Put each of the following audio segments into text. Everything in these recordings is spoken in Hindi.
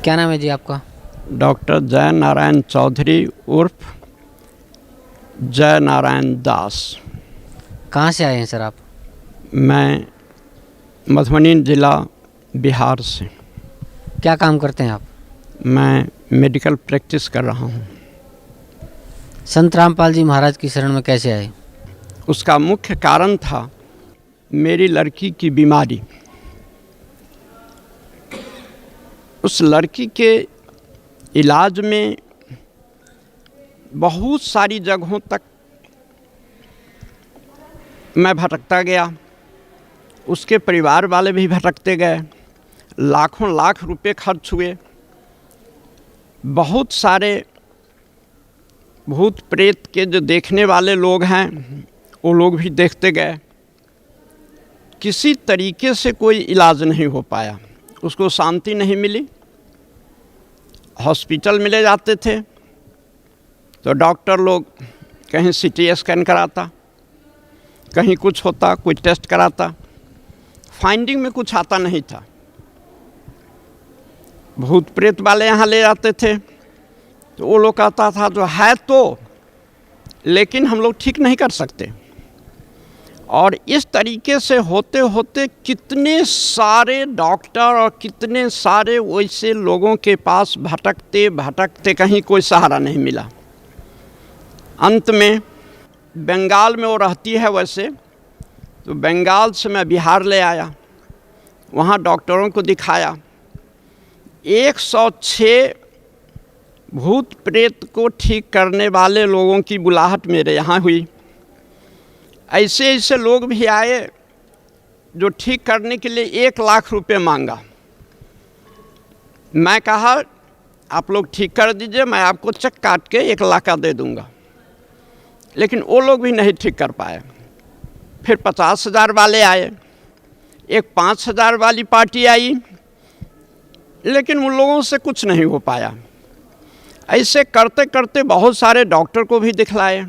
क्या नाम है जी आपका? डॉक्टर जय नारायण चौधरी उर्फ जय नारायण दास। कहाँ से आए हैं सर आप? मैं मधुबनी ज़िला बिहार से। क्या काम करते हैं आप? मैं मेडिकल प्रैक्टिस कर रहा हूँ। संत रामपाल जी महाराज की शरण में कैसे आए? उसका मुख्य कारण था मेरी लड़की की बीमारी। उस लड़की के इलाज में बहुत सारी जगहों तक मैं भटकता गया, उसके परिवार वाले भी भटकते गए, लाखों लाख रुपए खर्च हुए, बहुत सारे भूत प्रेत के जो देखने वाले लोग हैं वो लोग भी देखते गए। किसी तरीके से कोई इलाज नहीं हो पाया, उसको शांति नहीं मिली। हॉस्पिटल में ले जाते थे तो डॉक्टर लोग कहीं सीटी स्कैन कराता, कहीं कुछ होता, कोई टेस्ट कराता, फाइंडिंग में कुछ आता नहीं था। भूत प्रेत वाले यहाँ ले जाते थे तो वो लोग कहता था जो है तो, लेकिन हम लोग ठीक नहीं कर सकते। और इस तरीके से होते होते कितने सारे डॉक्टर और कितने सारे वैसे लोगों के पास भटकते भटकते कहीं कोई सहारा नहीं मिला। अंत में बंगाल में वो रहती है वैसे, तो बंगाल से मैं बिहार ले आया, वहाँ डॉक्टरों को दिखाया। 106 भूत प्रेत को ठीक करने वाले लोगों की बुलाहट मेरे यहाँ हुई। ऐसे ऐसे लोग भी आए जो ठीक करने के लिए 1 लाख रुपए मांगा। मैं कहा आप लोग ठीक कर दीजिए, मैं आपको चेक काट के 1 लाख का दे दूंगा, लेकिन वो लोग भी नहीं ठीक कर पाए। फिर 50,000 वाले आए, एक 5,000 वाली पार्टी आई, लेकिन उन लोगों से कुछ नहीं हो पाया। ऐसे करते करते बहुत सारे डॉक्टर को भी दिखलाए।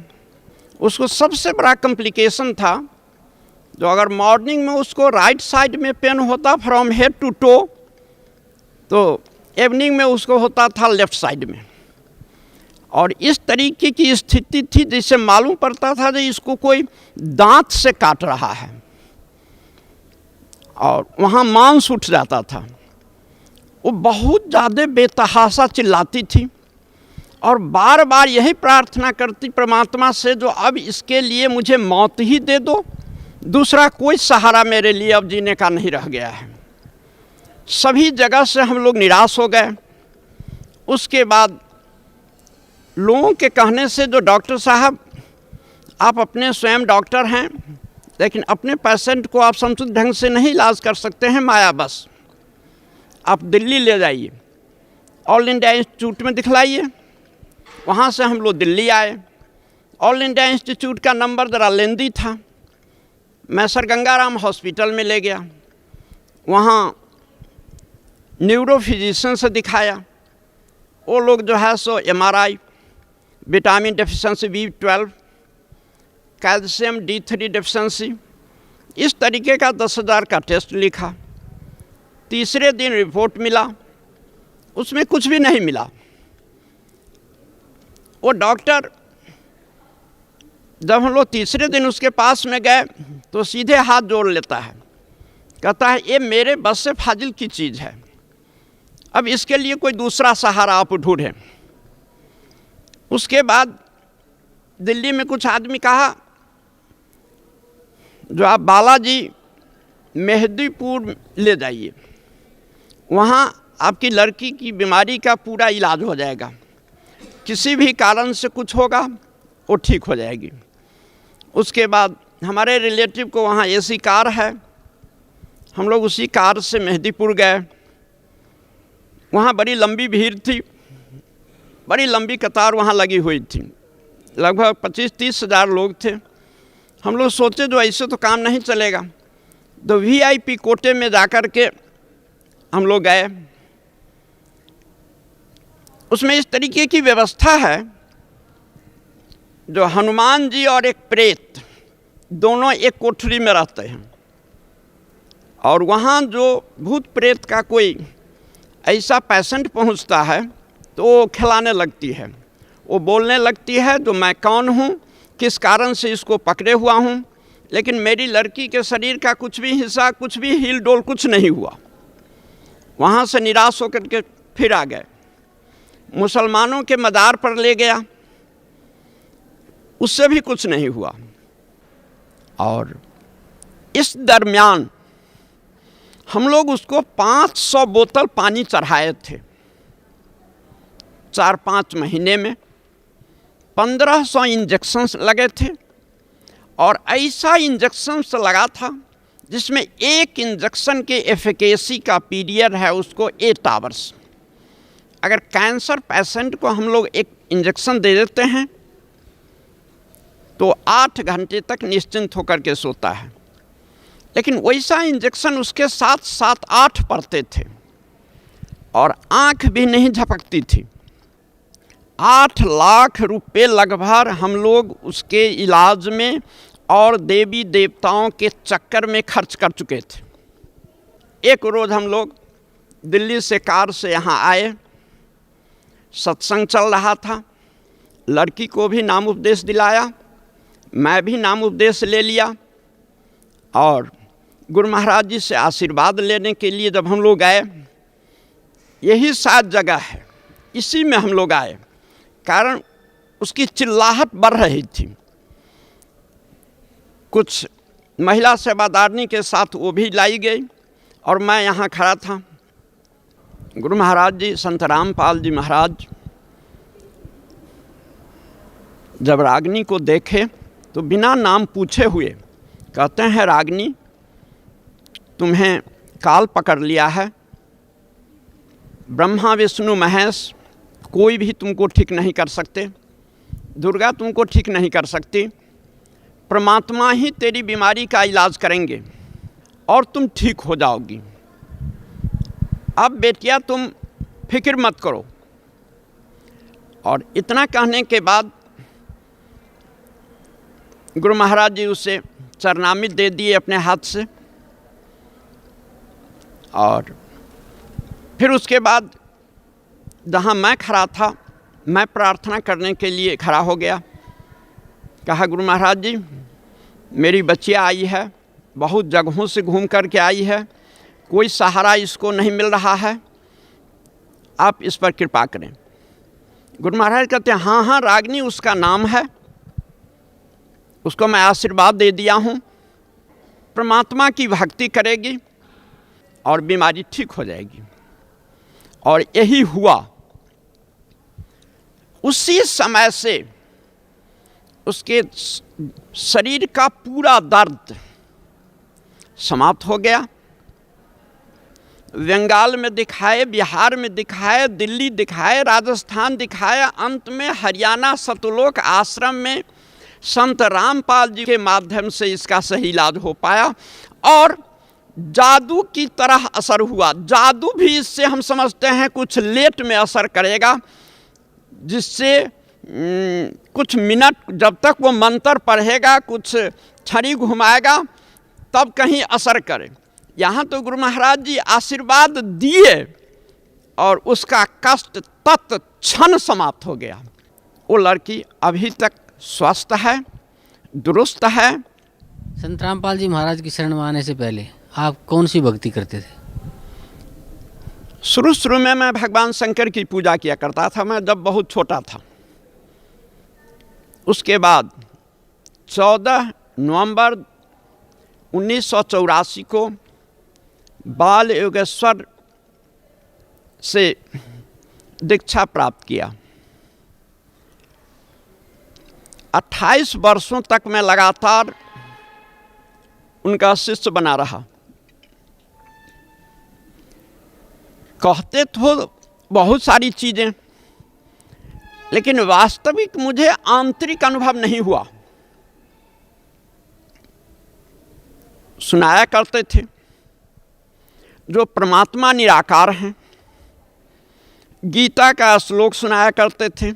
उसको सबसे बड़ा कॉम्प्लिकेशन था, जो अगर मॉर्निंग में उसको राइट साइड में पेन होता फ्रॉम हेड टू टो, तो इवनिंग में उसको होता था लेफ्ट साइड में। और इस तरीके की स्थिति थी जिससे मालूम पड़ता था कि इसको कोई दांत से काट रहा है, और वहाँ मांस उठ जाता था। वो बहुत ज़्यादा बेतहाशा चिल्लाती थी और बार बार यही प्रार्थना करती परमात्मा से, जो अब इसके लिए मुझे मौत ही दे दो, दूसरा कोई सहारा मेरे लिए अब जीने का नहीं रह गया है। सभी जगह से हम लोग निराश हो गए। उसके बाद लोगों के कहने से, जो डॉक्टर साहब आप अपने स्वयं डॉक्टर हैं, लेकिन अपने पेशेंट को आप समुचित ढंग से नहीं इलाज कर सकते हैं, माया बस आप दिल्ली ले जाइए, ऑल इंडिया इंस्टीट्यूट में दिखलाइए। वहाँ से हम लोग दिल्ली आए। ऑल इंडिया इंस्टीट्यूट का नंबर ज़रा लेंदी था। मैं सर गंगाराम हॉस्पिटल में ले गया, वहाँ न्यूरो फिजिशियन से दिखाया। वो लोग जो है सो MRI, vitamin deficiency B12, calcium D3 deficiency, इस तरीके का 10,000 का टेस्ट लिखा। तीसरे दिन रिपोर्ट मिला, उसमें कुछ भी नहीं मिला। वो डॉक्टर, जब हम लोग तीसरे दिन उसके पास में गए तो सीधे हाथ जोड़ लेता है, कहता है ये मेरे बस से फाजिल की चीज़ है, अब इसके लिए कोई दूसरा सहारा आप ढूंढें। उसके बाद दिल्ली में कुछ आदमी कहा जो आप बालाजी मेहदीपुर ले जाइए, वहाँ आपकी लड़की की बीमारी का पूरा इलाज हो जाएगा, किसी भी कारण से कुछ होगा वो ठीक हो जाएगी। उसके बाद हमारे रिलेटिव को वहाँ AC कार है, हम लोग उसी कार से मेहदीपुर गए। वहाँ बड़ी लंबी भीड़ थी, बड़ी लंबी कतार वहाँ लगी हुई थी, लगभग 25-30 हज़ार लोग थे। हम लोग सोचे जो ऐसे तो काम नहीं चलेगा, तो VIP कोटे में जाकर के हम लोग गए। उसमें इस तरीके की व्यवस्था है, जो हनुमान जी और एक प्रेत दोनों एक कोठरी में रहते हैं, और वहाँ जो भूत प्रेत का कोई ऐसा पेशेंट पहुंचता है तो वो खिलाने लगती है, वो बोलने लगती है तो मैं कौन हूँ, किस कारण से इसको पकड़े हुआ हूँ। लेकिन मेरी लड़की के शरीर का कुछ भी हिस्सा, कुछ भी हिल डोल कुछ नहीं हुआ। वहाँ से निराश होकर के फिर आ गए, मुसलमानों के मज़ार पर ले गया, उससे भी कुछ नहीं हुआ। और इस दरमियान हम लोग उसको 500 बोतल पानी चढ़ाए थे 4-5 महीने में। 1500 इंजेक्शन्स लगे थे, और ऐसा इंजेक्शन्स लगा था जिसमें एक इंजेक्शन के एफिकेसी का पीरियड है उसको 8 आवर्स। अगर कैंसर पेशेंट को हम लोग एक इंजेक्शन दे देते हैं तो 8 घंटे तक निश्चिंत होकर के सोता है, लेकिन वैसा इंजेक्शन उसके साथ 7-8 पड़ते थे और आँख भी नहीं झपकती थी। 8 लाख रुपए लगभग हम लोग उसके इलाज में और देवी देवताओं के चक्कर में खर्च कर चुके थे। एक रोज़ हम लोग दिल्ली से कार से यहाँ आए, सत्संग चल रहा था, लड़की को भी नाम उपदेश दिलाया, मैं भी नाम उपदेश ले लिया, और गुरु महाराज जी से आशीर्वाद लेने के लिए जब हम लोग आए, यही शायद जगह है, इसी में हम लोग आए, कारण उसकी चिल्लाहट बढ़ रही थी। कुछ महिला सेवादारनी के साथ वो भी लाई गई और मैं यहाँ खड़ा था। गुरु महाराज जी, संत रामपाल जी महाराज जब रागिनी को देखे तो बिना नाम पूछे हुए कहते हैं, रागिनी तुम्हें काल पकड़ लिया है, ब्रह्मा विष्णु महेश कोई भी तुमको ठीक नहीं कर सकते, दुर्गा तुमको ठीक नहीं कर सकती, परमात्मा ही तेरी बीमारी का इलाज करेंगे और तुम ठीक हो जाओगी। अब बेटिया तुम फिक्र मत करो। और इतना कहने के बाद गुरु महाराज जी उसे चरणामृत दे दिए अपने हाथ से, और फिर उसके बाद जहाँ मैं खड़ा था, मैं प्रार्थना करने के लिए खड़ा हो गया। कहा, गुरु महाराज जी मेरी बच्चियाँ आई है, बहुत जगहों से घूम कर के आई है, कोई सहारा इसको नहीं मिल रहा है, आप इस पर कृपा करें। गुरु महाराज कहते हैं, हाँ हाँ रागिनी उसका नाम है, उसको मैं आशीर्वाद दे दिया हूँ, परमात्मा की भक्ति करेगी और बीमारी ठीक हो जाएगी। और यही हुआ। उसी समय से उसके शरीर का पूरा दर्द समाप्त हो गया। बंगाल में दिखाए, बिहार में दिखाए, दिल्ली दिखाए, राजस्थान दिखाया, अंत में हरियाणा सतलोक आश्रम में संत रामपाल जी के माध्यम से इसका सही इलाज हो पाया और जादू की तरह असर हुआ। जादू भी इससे हम समझते हैं कुछ लेट में असर करेगा, जिससे कुछ मिनट जब तक वो मंत्र पढ़ेगा, कुछ छड़ी घुमाएगा, तब कहीं असर करे। यहाँ तो गुरु महाराज जी आशीर्वाद दिए और उसका कष्ट तत्क्षण समाप्त हो गया। वो लड़की अभी तक स्वस्थ है, दुरुस्त है। संत रामपाल जी महाराज की शरण में आने से पहले आप कौन सी भक्ति करते थे? शुरू में मैं भगवान शंकर की पूजा किया करता था, मैं जब बहुत छोटा था। उसके बाद 14 नवंबर 1984 को बाल योगेश्वर से दीक्षा प्राप्त किया। 28 वर्षों तक मैं लगातार उनका शिष्य बना रहा। कहते तो बहुत सारी चीज़ें, लेकिन वास्तविक मुझे आंतरिक अनुभव नहीं हुआ। सुनाया करते थे जो परमात्मा निराकार हैं, गीता का श्लोक सुनाया करते थे,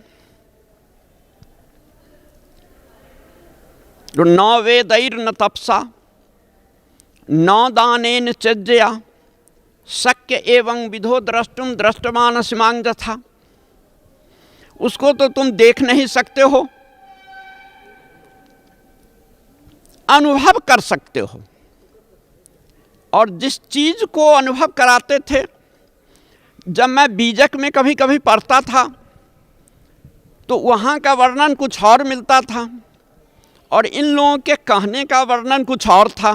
जो न वेदैर्न तपसा न दानेन चज्जया शक्य एवं विधो द्रष्टुम दृष्टमान सिमांग जथा, उसको तो तुम देख नहीं सकते हो, अनुभव कर सकते हो। और जिस चीज को अनुभव कराते थे, जब मैं बीजक में कभी कभी पढ़ता था तो वहाँ का वर्णन कुछ और मिलता था और इन लोगों के कहने का वर्णन कुछ और था।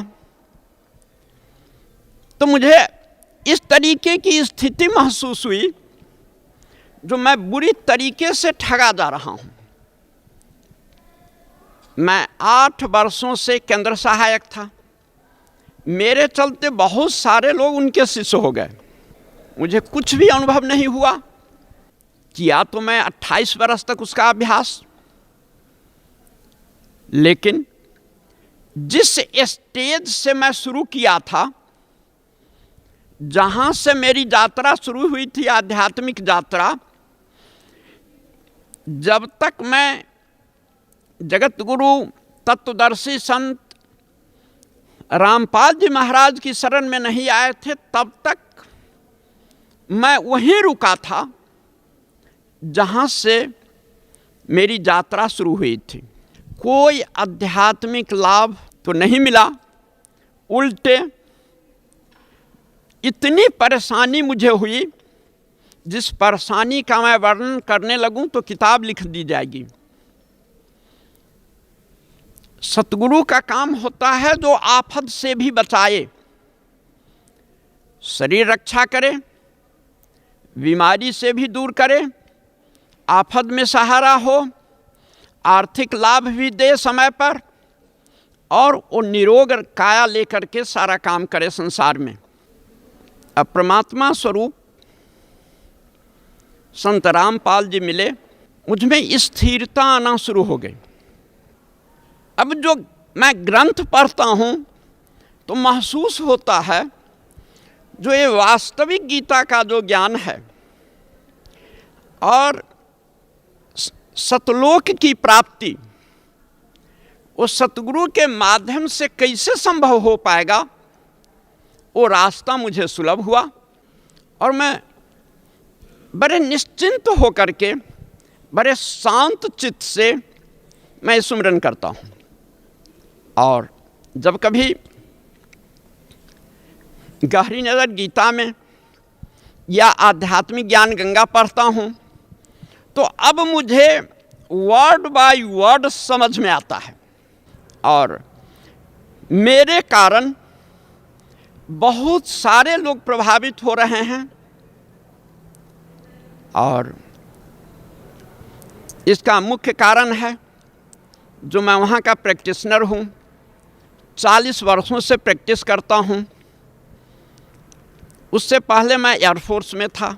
तो मुझे इस तरीके की स्थिति महसूस हुई जो मैं बुरी तरीके से ठगा जा रहा हूँ। मैं 8 वर्षों से केंद्र सहायक था, मेरे चलते बहुत सारे लोग उनके शिष्य हो गए, मुझे कुछ भी अनुभव नहीं हुआ। किया तो मैं 28 वर्ष तक उसका अभ्यास, लेकिन जिस स्टेज से मैं शुरू किया था, जहां से मेरी यात्रा शुरू हुई थी, आध्यात्मिक यात्रा, जब तक मैं जगत गुरु तत्वदर्शी संत रामपाल जी महाराज की शरण में नहीं आए थे, तब तक मैं वहीं रुका था जहां से मेरी यात्रा शुरू हुई थी। कोई आध्यात्मिक लाभ तो नहीं मिला, उल्टे इतनी परेशानी मुझे हुई, जिस परेशानी का मैं वर्णन करने लगूं तो किताब लिख दी जाएगी। सतगुरु का काम होता है जो आफत से भी बचाए, शरीर रक्षा करे, बीमारी से भी दूर करे, आफत में सहारा हो, आर्थिक लाभ भी दे समय पर, और वो निरोग काया लेकर के सारा काम करे संसार में। अब परमात्मा स्वरूप संत रामपाल जी मिले, मुझ में स्थिरता आना शुरू हो गई। अब जो मैं ग्रंथ पढ़ता हूँ तो महसूस होता है जो ये वास्तविक गीता का जो ज्ञान है और सतलोक की प्राप्ति, वो सतगुरु के माध्यम से कैसे संभव हो पाएगा, वो रास्ता मुझे सुलभ हुआ और मैं बड़े निश्चिंत होकर के, बड़े शांत चित्त से मैं सुमिरन करता हूँ। और जब कभी गहरी नज़र गीता में या आध्यात्मिक ज्ञान गंगा पढ़ता हूँ तो अब मुझे वर्ड बाय वर्ड समझ में आता है, और मेरे कारण बहुत सारे लोग प्रभावित हो रहे हैं। और इसका मुख्य कारण है जो मैं वहाँ का प्रैक्टिशनर हूँ, 40 वर्षों से प्रैक्टिस करता हूँ। उससे पहले मैं एयरफोर्स में था,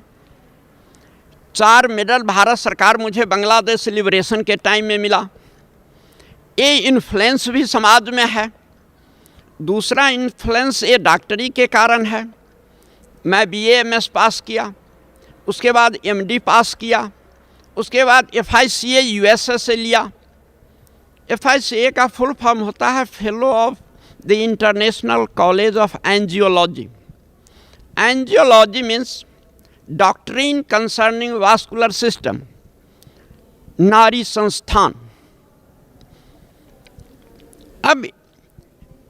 4 मेडल भारत सरकार मुझे बांग्लादेश लिबरेशन के टाइम में मिला। ये इन्फ्लुएंस भी समाज में है। दूसरा इन्फ्लुएंस ये डॉक्टरी के कारण है। मैं BA MS पास किया, उसके बाद MD पास किया, उसके बाद FICA USA से लिया। FICA का फुल फॉर्म होता है fellow of the international college of angiology. Angiology means doctrine concerning vascular system, नारी संस्थान। अब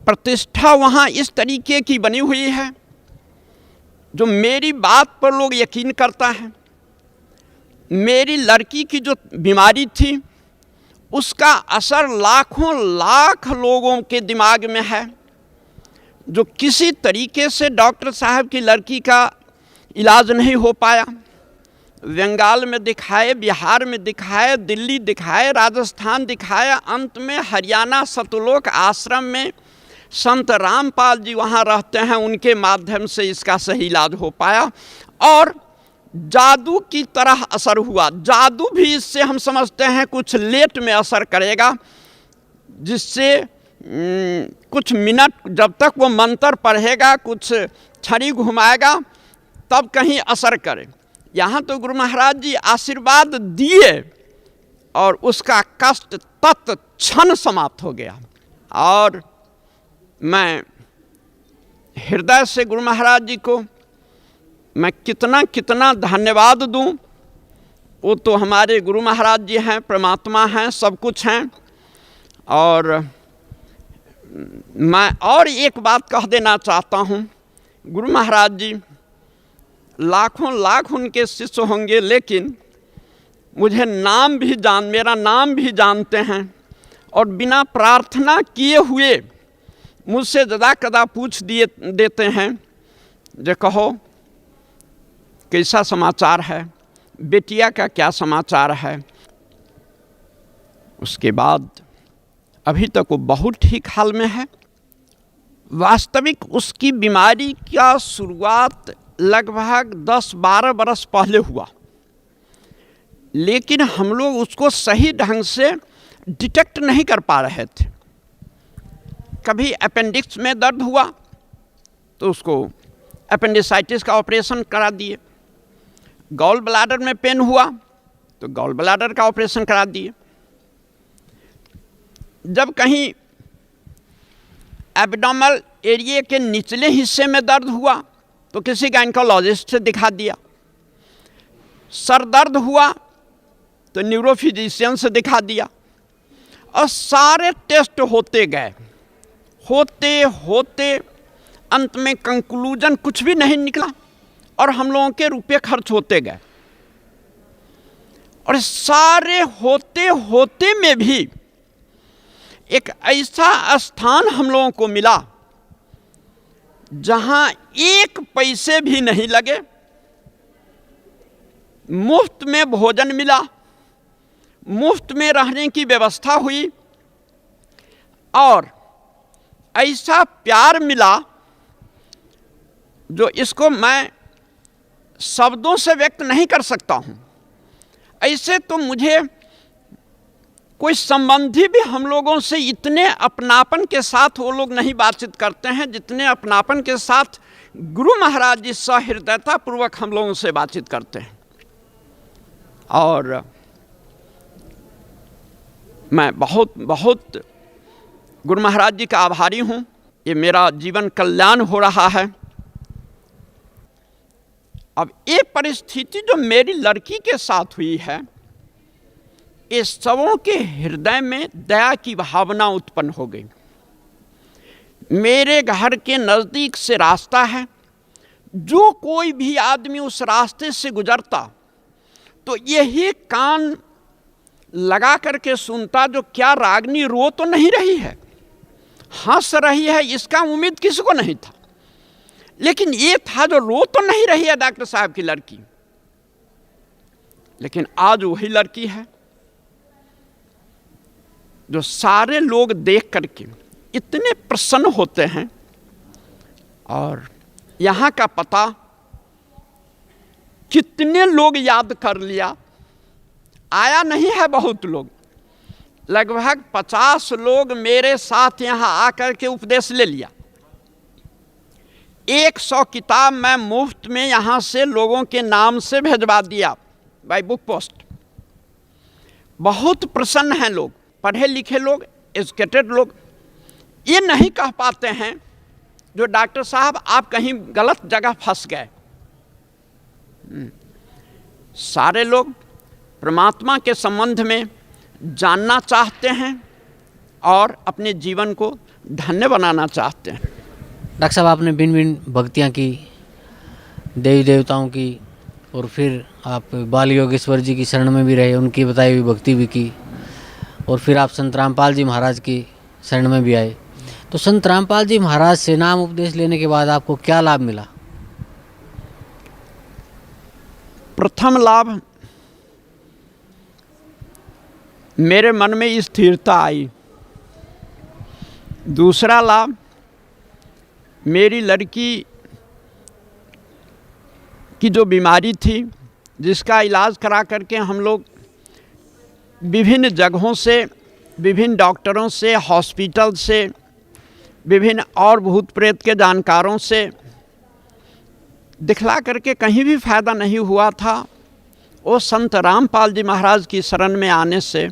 प्रतिष्ठा वहाँ इस तरीके की बनी हुई है जो मेरी बात पर लोग यकीन करता है। मेरी लड़की की जो बीमारी थी उसका असर लाखों लाख लोगों के दिमाग में है, जो किसी तरीके से डॉक्टर साहब की लड़की का इलाज नहीं हो पाया। बंगाल में दिखाए, बिहार में दिखाए, दिल्ली दिखाए, राजस्थान दिखाए, अंत में हरियाणा सतलोक आश्रम में संत रामपाल जी वहाँ रहते हैं, उनके माध्यम से इसका सही इलाज हो पाया और जादू की तरह असर हुआ। जादू भी इससे हम समझते हैं कुछ लेट में असर करेगा, जिससे कुछ मिनट जब तक वो मंत्र पढ़ेगा, कुछ छड़ी घुमाएगा, तब कहीं असर करे। यहाँ तो गुरु महाराज जी आशीर्वाद दिए और उसका कष्ट तत्क्षण समाप्त हो गया। और मैं हृदय से गुरु महाराज जी को मैं कितना कितना धन्यवाद दूं। वो तो हमारे गुरु महाराज जी हैं, परमात्मा हैं, सब कुछ हैं। और मैं और एक बात कह देना चाहता हूं, गुरु महाराज जी लाखों लाख उनके शिष्य होंगे, लेकिन मुझे मेरा नाम भी जानते हैं, और बिना प्रार्थना किए हुए मुझसे जदा कदा पूछ देते हैं, जो कहो कैसा समाचार है, बेटिया का क्या समाचार है। उसके बाद अभी तक वो बहुत ठीक हाल में है। वास्तविक उसकी बीमारी का शुरुआत लगभग 10-12 बरस पहले हुआ, लेकिन हम लोग उसको सही ढंग से डिटेक्ट नहीं कर पा रहे थे। कभी अपेंडिक्स में दर्द हुआ तो उसको अपेंडिसाइटिस का ऑपरेशन करा दिए, गॉल ब्लैडर में पेन हुआ तो गॉल ब्लैडर का ऑपरेशन करा दिए, जब कहीं एब्डोमिनल एरिया के निचले हिस्से में दर्द हुआ तो किसी गायनेकोलॉजिस्ट से दिखा दिया, सर दर्द हुआ तो न्यूरोफिजिशियन से दिखा दिया, और सारे टेस्ट होते गए, होते होते अंत में कंक्लूजन कुछ भी नहीं निकला, और हम लोगों के रुपए खर्च होते गए। और सारे होते होते में भी एक ऐसा स्थान हम लोगों को मिला जहां एक पैसे भी नहीं लगे, मुफ्त में भोजन मिला, मुफ्त में रहने की व्यवस्था हुई, और ऐसा प्यार मिला जो इसको मैं शब्दों से व्यक्त नहीं कर सकता हूं। ऐसे तो मुझे कोई संबंधी भी हम लोगों से इतने अपनापन के साथ वो लोग नहीं बातचीत करते हैं जितने अपनापन के साथ गुरु महाराज जी सहृदयता पूर्वक हम लोगों से बातचीत करते हैं। और मैं बहुत बहुत गुरु महाराज जी का आभारी हूँ। ये मेरा जीवन कल्याण हो रहा है। अब ये परिस्थिति जो मेरी लड़की के साथ हुई है, ये सबों के हृदय में दया की भावना उत्पन्न हो गई। मेरे घर के नज़दीक से रास्ता है, जो कोई भी आदमी उस रास्ते से गुजरता तो यही कान लगा करके सुनता, जो क्या रागनी रो तो नहीं रही है, हंस रही है, इसका उम्मीद किसी को नहीं था। लेकिन ये था जो रो तो नहीं रही है डॉक्टर साहब की लड़की, लेकिन आज वही लड़की है जो सारे लोग देख करके इतने प्रसन्न होते हैं। और यहाँ का पता कितने लोग याद कर लिया, आया नहीं है बहुत लोग, लगभग 50 लोग मेरे साथ यहाँ आकर के उपदेश ले लिया। 100 किताब मैं मुफ्त में यहाँ से लोगों के नाम से भेजवा दिया बाय बुक पोस्ट। बहुत प्रसन्न हैं लोग, पढ़े लिखे लोग, एजुकेटेड लोग। ये नहीं कह पाते हैं जो डॉक्टर साहब आप कहीं गलत जगह फंस गए। सारे लोग परमात्मा के संबंध में जानना चाहते हैं और अपने जीवन को धन्य बनाना चाहते हैं। डॉक्टर साहब, आपने भिन्न भिन्न भक्तियाँ की, देवी देवताओं की, और फिर आप बाल योगेश्वर जी की शरण में भी रहे, उनकी बताई हुई भक्ति भी की, और फिर आप संत रामपाल जी महाराज की शरण में भी आए। तो संत रामपाल जी महाराज से नाम उपदेश लेने के बाद आपको क्या लाभ मिला? प्रथम लाभ, मेरे मन में स्थिरता आई। दूसरा लाभ, मेरी लड़की की जो बीमारी थी, जिसका इलाज करा करके हम लोग विभिन्न जगहों से, विभिन्न डॉक्टरों से, हॉस्पिटल से, विभिन्न और भूत प्रेत के जानकारों से दिखला करके कहीं भी फायदा नहीं हुआ था। वो संत रामपाल जी महाराज की शरण में आने से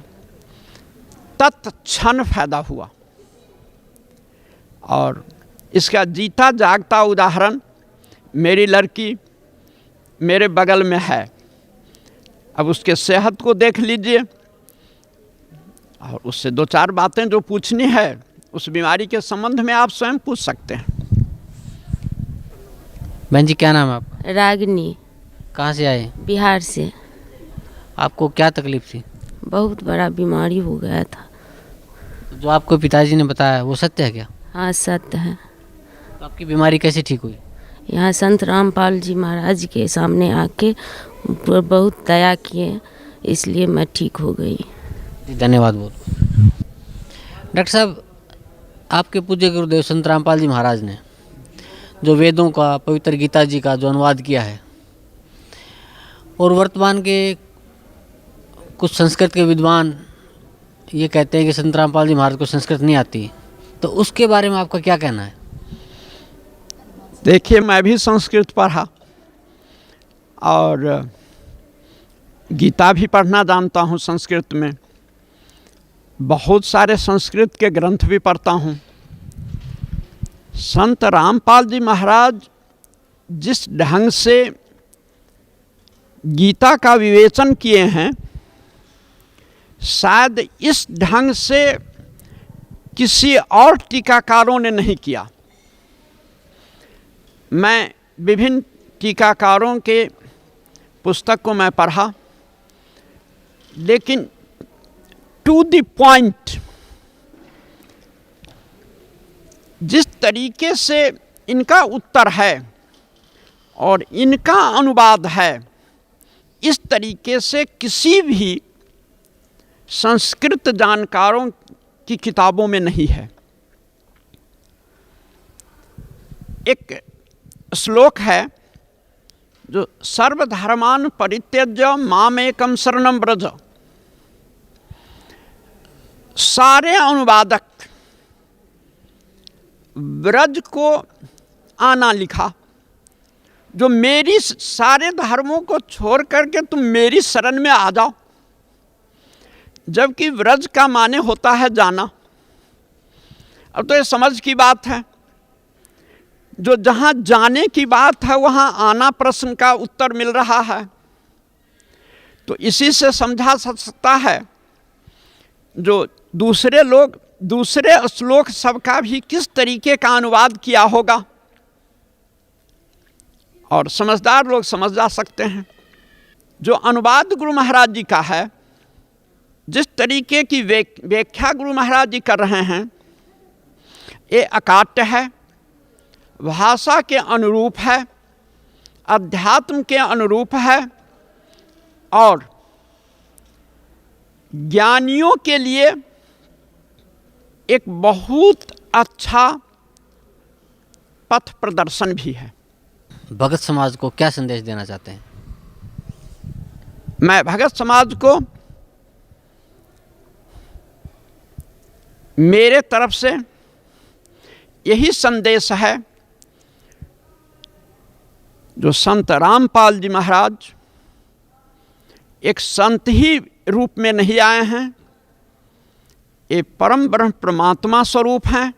तत्क्षण फायदा हुआ। और इसका जीता जागता उदाहरण मेरी लड़की मेरे बगल में है। अब उसके सेहत को देख लीजिए और उससे 2-4 बातें जो पूछनी है उस बीमारी के संबंध में आप स्वयं पूछ सकते हैं। बहन जी, क्या नाम है आपका? रागिनी, कहाँ से आए? बिहार से। आपको क्या तकलीफ थी? बहुत बड़ा बीमारी हो गया था। जो आपको पिताजी ने बताया वो सत्य है क्या? हाँ, सत्य है। तो आपकी बीमारी कैसे ठीक हुई? यहाँ संत रामपाल जी महाराज के सामने आके बहुत दया किए, इसलिए मैं ठीक हो गई। जी, धन्यवाद बहुत। डॉक्टर साहब, आपके पूज्य गुरुदेव संत रामपाल जी महाराज ने जो वेदों का, पवित्र गीता जी का जो अनुवाद किया है, और वर्तमान के कुछ संस्कृत के विद्वान ये कहते हैं कि संत रामपाल जी महाराज को संस्कृत नहीं आती, तो उसके बारे में आपका क्या कहना है? देखिए, मैं भी संस्कृत पढ़ा और गीता भी पढ़ना जानता हूँ संस्कृत में। बहुत सारे संस्कृत के ग्रंथ भी पढ़ता हूँ। संत रामपाल जी महाराज जिस ढंग से गीता का विवेचन किए हैं, शायद इस ढंग से किसी और टीकाकारों ने नहीं किया। मैं विभिन्न टीकाकारों के पुस्तक को मैं पढ़ा, लेकिन टू द पॉइंट जिस तरीके से इनका उत्तर है और इनका अनुवाद है, इस तरीके से किसी भी संस्कृत जानकारों की किताबों में नहीं है। एक श्लोक है जो सर्वधर्मान परित्यज्य मामेकं शरणं व्रज। सारे अनुवादक व्रज को आना लिखा, जो मेरी सारे धर्मों को छोड़ करके तुम मेरी शरण में आ जाओ, जबकि व्रज का माने होता है जाना। अब तो ये समझ की बात है, जो जहाँ जाने की बात है वहाँ आना प्रश्न का उत्तर मिल रहा है। तो इसी से समझा सकता है जो दूसरे लोग दूसरे श्लोक सबका भी किस तरीके का अनुवाद किया होगा, और समझदार लोग समझ जा सकते हैं। जो अनुवाद गुरु महाराज जी का है, जिस तरीके की व्याख्या गुरु महाराज जी कर रहे हैं, ये अकाट्य है, भाषा के अनुरूप है, अध्यात्म के अनुरूप है, और ज्ञानियों के लिए एक बहुत अच्छा पथ प्रदर्शन भी है। भगत समाज को क्या संदेश देना चाहते हैं? मैं भगत समाज को मेरे तरफ से यही संदेश है, जो संत रामपाल जी महाराज एक संत ही रूप में नहीं आए हैं, ये परम ब्रह्म परमात्मा स्वरूप हैं।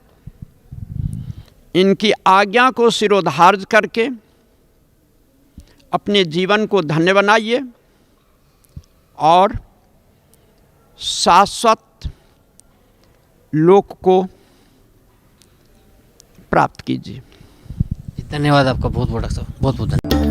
इनकी आज्ञा को शिरोधार्य करके अपने जीवन को धन्य बनाइए और शाश्वत लोक को प्राप्त कीजिए। धन्यवाद आपका बहुत बहुत, डॉक्टर साहब, बहुत बहुत धन्यवाद।